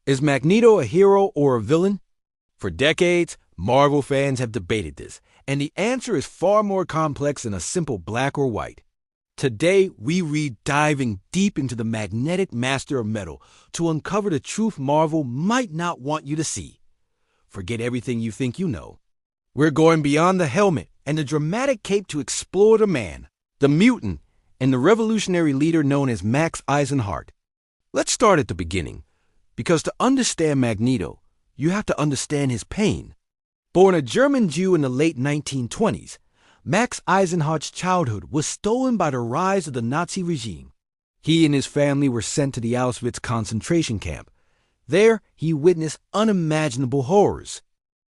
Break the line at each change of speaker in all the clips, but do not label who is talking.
Is Magneto a hero or a villain? For decades, Marvel fans have debated this, and the answer is far more complex than a simple black or white. Today, we read diving deep into the magnetic master of metal to uncover the truth Marvel might not want you to see. Forget everything you think you know. We're going beyond the helmet and the dramatic cape to explore the man, the mutant, and the revolutionary leader known as Max Eisenhardt. Let's start at the beginning, because to understand Magneto, you have to understand his pain. Born a German Jew in the late 1920s, Max Eisenhardt's childhood was stolen by the rise of the Nazi regime. He and his family were sent to the Auschwitz concentration camp. There, he witnessed unimaginable horrors.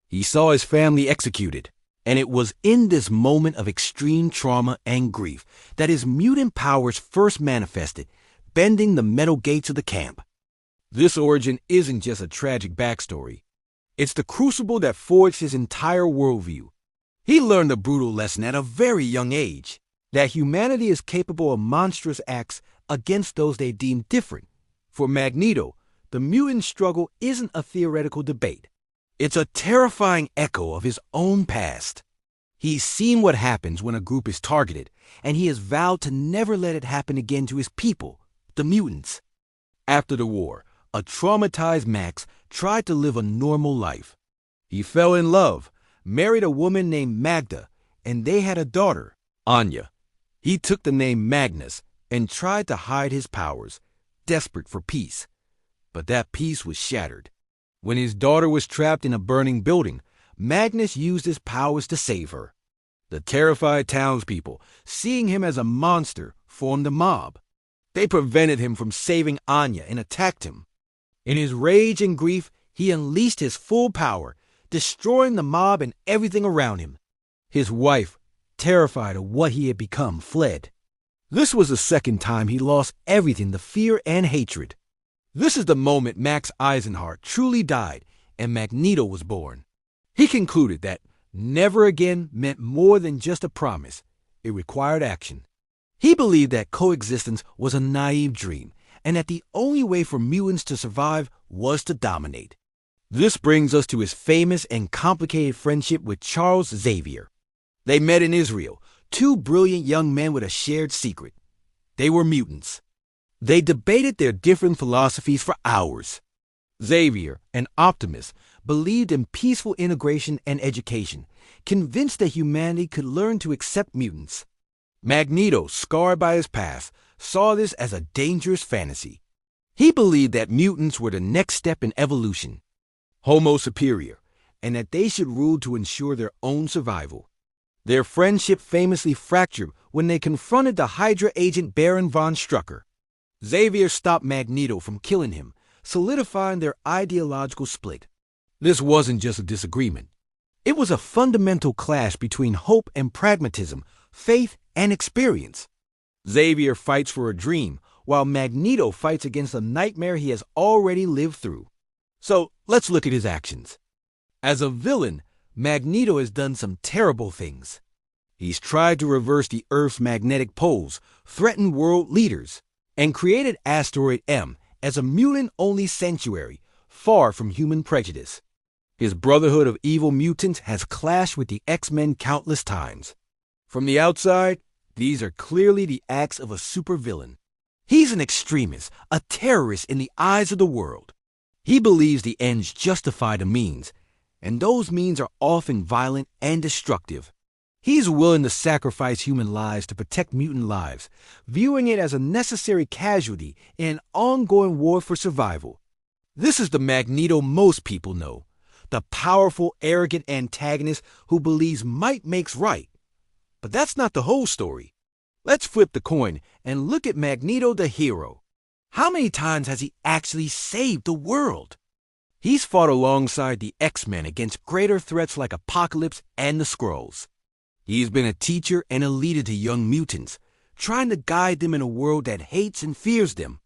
He saw his family executed, and it was in this moment of extreme trauma and grief that his mutant powers first manifested, bending the metal gates of the camp. This origin isn't just a tragic backstory. It's the crucible that forged his entire worldview. He learned a brutal lesson at a very young age, that humanity is capable of monstrous acts against those they deem different. For Magneto, the mutant struggle isn't a theoretical debate. It's a terrifying echo of his own past. He's seen what happens when a group is targeted, and he has vowed to never let it happen again to his people, the mutants. After the war, a traumatized Max tried to live a normal life. He fell in love, married a woman named Magda, and they had a daughter, Anya. He took the name Magnus and tried to hide his powers, desperate for peace. But that peace was shattered. When his daughter was trapped in a burning building, Magnus used his powers to save her. The terrified townspeople, seeing him as a monster, formed a mob. They prevented him from saving Anya and attacked him. In his rage and grief, he unleashed his full power, destroying the mob and everything around him. His wife, terrified of what he had become, fled. This was the second time he lost everything to fear and hatred. This is the moment Max Eisenhardt truly died and Magneto was born. He concluded that never again meant more than just a promise. It required action. He believed that coexistence was a naive dream, and that the only way for mutants to survive was to dominate. This brings us to his famous and complicated friendship with Charles Xavier. They met in Israel, two brilliant young men with a shared secret. They were mutants. They debated their different philosophies for hours. Xavier, an optimist, believed in peaceful integration and education, convinced that humanity could learn to accept mutants. Magneto, scarred by his past, saw this as a dangerous fantasy. He believed that mutants were the next step in evolution, Homo superior, and that they should rule to ensure their own survival. Their friendship famously fractured when they confronted the Hydra agent Baron von Strucker. Xavier stopped Magneto from killing him, solidifying their ideological split. This wasn't just a disagreement. It was a fundamental clash between hope and pragmatism, faith and experience. Xavier fights for a dream, while Magneto fights against a nightmare he has already lived through. So, let's look at his actions. As a villain, Magneto has done some terrible things. He's tried to reverse the Earth's magnetic poles, threatened world leaders, and created Asteroid M as a mutant-only sanctuary, far from human prejudice. His Brotherhood of Evil Mutants has clashed with the X-Men countless times. From the outside, these are clearly the acts of a supervillain. He's an extremist, a terrorist in the eyes of the world. He believes the ends justify the means, and those means are often violent and destructive. He's willing to sacrifice human lives to protect mutant lives, viewing it as a necessary casualty in an ongoing war for survival. This is the Magneto most people know, the powerful, arrogant antagonist who believes might makes right. But that's not the whole story. Let's flip the coin and look at Magneto the hero. How many times has he actually saved the world? He's fought alongside the X-Men against greater threats like Apocalypse and the Skrulls. He's been a teacher and a leader to young mutants, trying to guide them in a world that hates and fears them.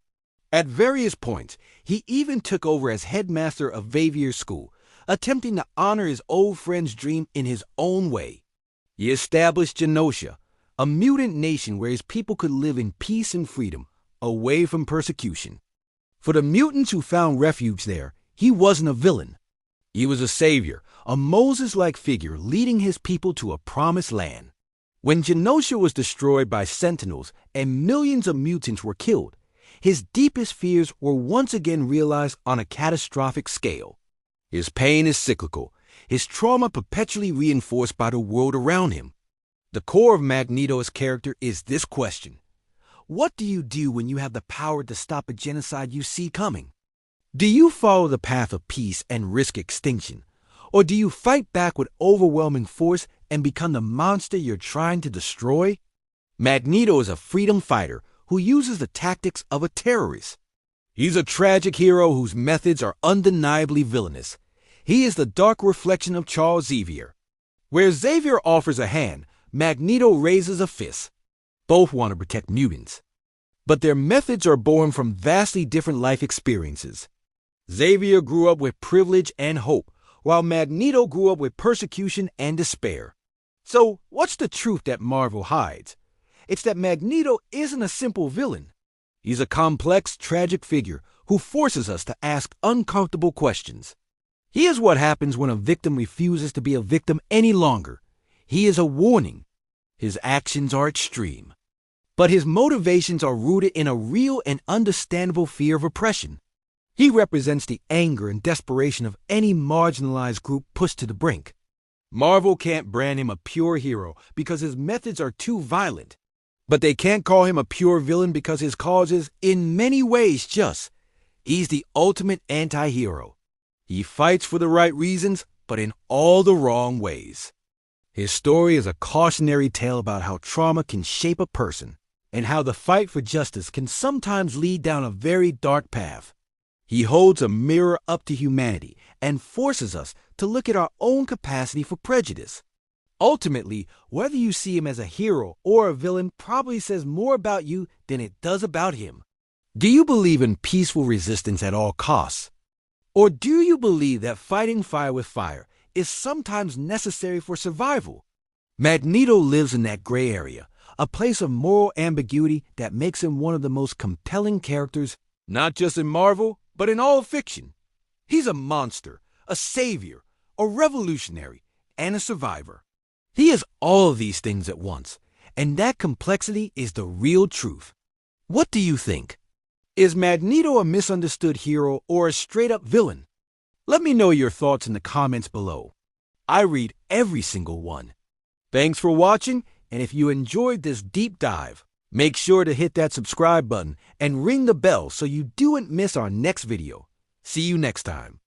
At various points, he even took over as headmaster of Xavier's school, attempting to honor his old friend's dream in his own way. He established Genosha, a mutant nation where his people could live in peace and freedom, away from persecution. For the mutants who found refuge there, he wasn't a villain. He was a savior, a Moses-like figure leading his people to a promised land. When Genosha was destroyed by Sentinels and millions of mutants were killed, his deepest fears were once again realized on a catastrophic scale. His pain is cyclical, his trauma perpetually reinforced by the world around him. The core of Magneto's character is this question: what do you do when you have the power to stop a genocide you see coming? Do you follow the path of peace and risk extinction? Or do you fight back with overwhelming force and become the monster you're trying to destroy? Magneto is a freedom fighter who uses the tactics of a terrorist. He's a tragic hero whose methods are undeniably villainous. He is the dark reflection of Charles Xavier. Where Xavier offers a hand, Magneto raises a fist. Both want to protect mutants. But their methods are born from vastly different life experiences. Xavier grew up with privilege and hope, while Magneto grew up with persecution and despair. So, what's the truth that Marvel hides? It's that Magneto isn't a simple villain. He's a complex, tragic figure who forces us to ask uncomfortable questions. He is what happens when a victim refuses to be a victim any longer. He is a warning. His actions are extreme. But his motivations are rooted in a real and understandable fear of oppression. He represents the anger and desperation of any marginalized group pushed to the brink. Marvel can't brand him a pure hero because his methods are too violent. But they can't call him a pure villain because his cause is, in many ways, just. He's the ultimate anti-hero. He fights for the right reasons, but in all the wrong ways. His story is a cautionary tale about how trauma can shape a person and how the fight for justice can sometimes lead down a very dark path. He holds a mirror up to humanity and forces us to look at our own capacity for prejudice. Ultimately, whether you see him as a hero or a villain probably says more about you than it does about him. Do you believe in peaceful resistance at all costs? Or do you believe that fighting fire with fire is sometimes necessary for survival? Magneto lives in that gray area, a place of moral ambiguity that makes him one of the most compelling characters, not just in Marvel, but in all fiction. He's a monster, a savior, a revolutionary, and a survivor. He is all of these things at once, and that complexity is the real truth. What do you think? Is Magneto a misunderstood hero or a straight-up villain? Let me know your thoughts in the comments below. I read every single one. Thanks for watching, and if you enjoyed this deep dive, make sure to hit that subscribe button and ring the bell so you don't miss our next video. See you next time.